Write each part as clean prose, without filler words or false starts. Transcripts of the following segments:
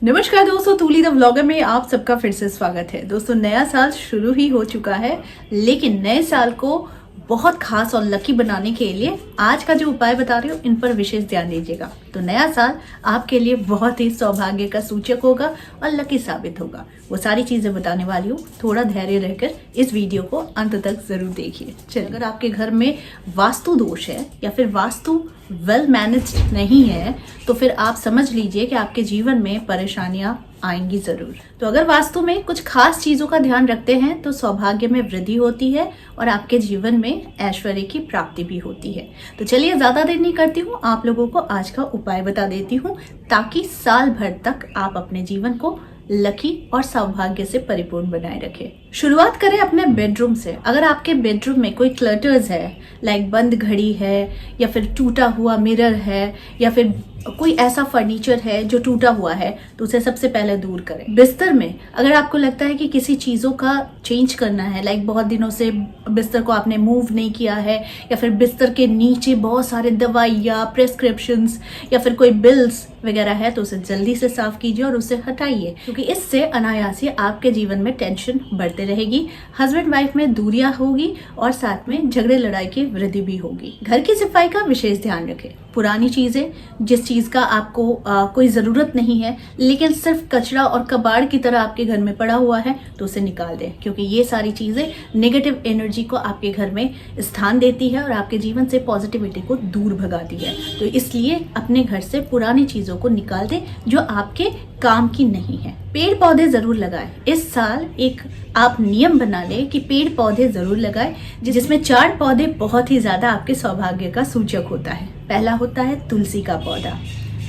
नमस्कार दोस्तों, तूली the vlogger में आप सबका फिर से स्वागत है। दोस्तों, नया साल शुरू ही हो चुका है, लेकिन नए साल को बहुत खास और लकी बनाने के लिए आज का जो उपाय बता रही हूँ इन पर विशेष ध्यान दीजिएगा। तो नया साल आपके लिए बहुत ही सौभाग्य का सूचक होगा और लकी साबित होगा। वो सारी चीजें बताने वाली हूँ, थोड़ा धैर्य रहकर इस वीडियो को अंत तक जरूर देखिए। चलिए, अगर आपके घर में वास्तु दोष है या फिर वास्तु वेल मैनेज्ड नहीं है तो फिर आप समझ लीजिए कि आपके जीवन में परेशानियां आएंगी जरूर। तो अगर वास्तु में कुछ खास चीजों का ध्यान रखते हैं तो सौभाग्य में वृद्धि होती है और आपके जीवन में ऐश्वर्य की प्राप्ति भी होती है। तो चलिए, ज्यादा देर नहीं करती हूँ, आप लोगों को आज का उपाय बता देती हूँ ताकि साल भर तक आप अपने जीवन को लकी और सौभाग्य से परिपूर्ण बनाए रखें। शुरुआत करें अपने बेडरूम से। अगर आपके बेडरूम में कोई क्लटर्स है, लाइक बंद घड़ी है या फिर टूटा हुआ मिरर है या फिर कोई ऐसा फर्नीचर है जो टूटा हुआ है, तो उसे सबसे पहले दूर करें। बिस्तर में अगर आपको लगता है कि किसी चीजों का चेंज करना है, लाइक बहुत दिनों से बिस्तर को आपने मूव नहीं किया है या फिर बिस्तर के नीचे बहुत सारे दवाइयाँ, प्रेस्क्रिप्शंस या फिर कोई बिल्स वगैरह है, तो उसे जल्दी से साफ कीजिए और उसे हटाइए, क्योंकि इससे अनायास ही आपके जीवन में टेंशन बढ़ती रहेगी, हस्बैंड वाइफ में दूरियां होगी और साथ में झगड़े लड़ाई की वृद्धि भी होगी। घर की सफाई का विशेष ध्यान रखें। पुरानी चीजें, जिस चीज का आपको कोई जरूरत नहीं है लेकिन सिर्फ कचरा और कबाड़ की तरह आपके घर में पड़ा हुआ है, तो उसे निकाल दें, क्योंकि ये सारी चीजें नेगेटिव एनर्जी को आपके घर में स्थान देती है और आपके जीवन से पॉजिटिविटी को दूर भगाती है। तो इसलिए अपने घर से पुरानी चीजों को निकाल दें जो आपके काम की नहीं है। पेड़ पौधे जरूर लगाएं। इस साल एक आप नियम बना लें कि पेड़ पौधे जरूर लगाएं, जिसमें 4 पौधे बहुत ही ज्यादा आपके सौभाग्य का सूचक होता है। पहला होता है तुलसी का पौधा,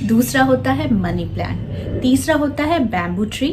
दूसरा होता है मनी प्लांट, तीसरा होता है बैम्बू ट्री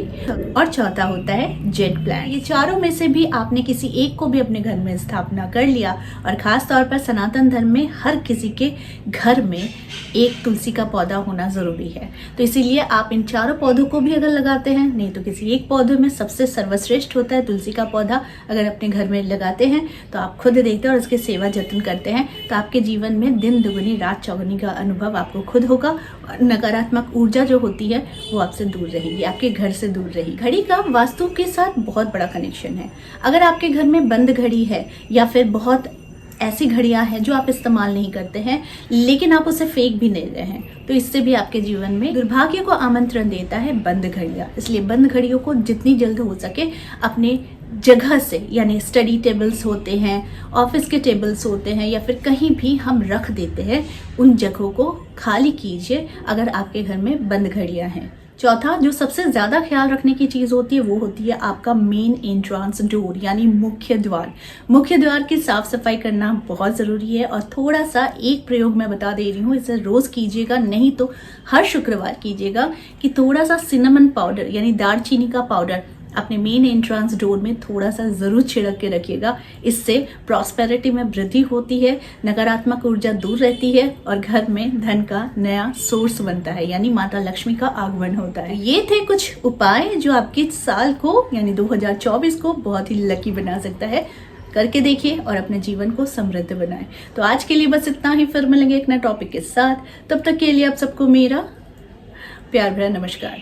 और चौथा होता है जेड प्लांट। ये चारों में से भी आपने किसी एक को भी अपने घर में स्थापना कर लिया, और खास तौर पर सनातन धर्म में हर किसी के घर में एक तुलसी का पौधा होना जरूरी है। तो इसीलिए आप इन चारों पौधों को भी अगर लगाते हैं, नहीं तो किसी एक पौधे में सबसे सर्वश्रेष्ठ होता है तुलसी का पौधा, अगर अपने घर में लगाते हैं तो आप खुद देखते हैं और उसकी सेवा जतन करते हैं, तो आपके जीवन में दिन दुगनी रात चौगुनी का अनुभव आपको खुद होगा। नकारात्मक ऊर्जा जो होती है वो आपसे दूर रहेगी, आपके घर से दूर रहेगी। घड़ी का वास्तु के साथ बहुत बड़ा कनेक्शन है। अगर आपके घर में बंद घड़ी है या फिर बहुत ऐसी घड़ियां हैं जो आप इस्तेमाल नहीं करते हैं लेकिन आप उसे फेंक भी नहीं रहे हैं, तो इससे भी आपके जीवन में दुर्भाग्य को आमंत्रण देता है बंद घड़ियां। इसलिए बंद घड़ियों को जितनी जल्द हो सके अपने जगह से, यानी स्टडी टेबल्स होते हैं, ऑफिस के टेबल्स होते हैं या फिर कहीं भी हम रख देते हैं, उन जगहों को खाली कीजिए अगर आपके घर में बंद घड़ियां हैं। चौथा, जो सबसे ज्यादा ख्याल रखने की चीज होती है वो होती है आपका मेन एंट्रांस डोर, यानी मुख्य द्वार। मुख्य द्वार की साफ सफाई करना बहुत जरूरी है, और थोड़ा सा एक प्रयोग मैं बता दे रही हूँ, इसे रोज कीजिएगा, नहीं तो हर शुक्रवार कीजिएगा कि थोड़ा सा सिनेमन पाउडर यानी दालचीनी का पाउडर अपने मेन एंट्रांस डोर में थोड़ा सा जरूर छिड़क के रखिएगा। इससे प्रॉस्पेरिटी में वृद्धि होती है, नकारात्मक ऊर्जा दूर रहती है और घर में धन का नया सोर्स बनता है, यानी माता लक्ष्मी का आगमन होता है। ये थे कुछ उपाय जो आपके साल को यानी 2024 को बहुत ही लकी बना सकता है। करके देखिए और अपने जीवन को समृद्ध बनाएं। तो आज के लिए बस इतना ही, फिर मिलेंगे एक नए टॉपिक के साथ। तब तक के लिए आप सबको मेरा प्यार भरा नमस्कार।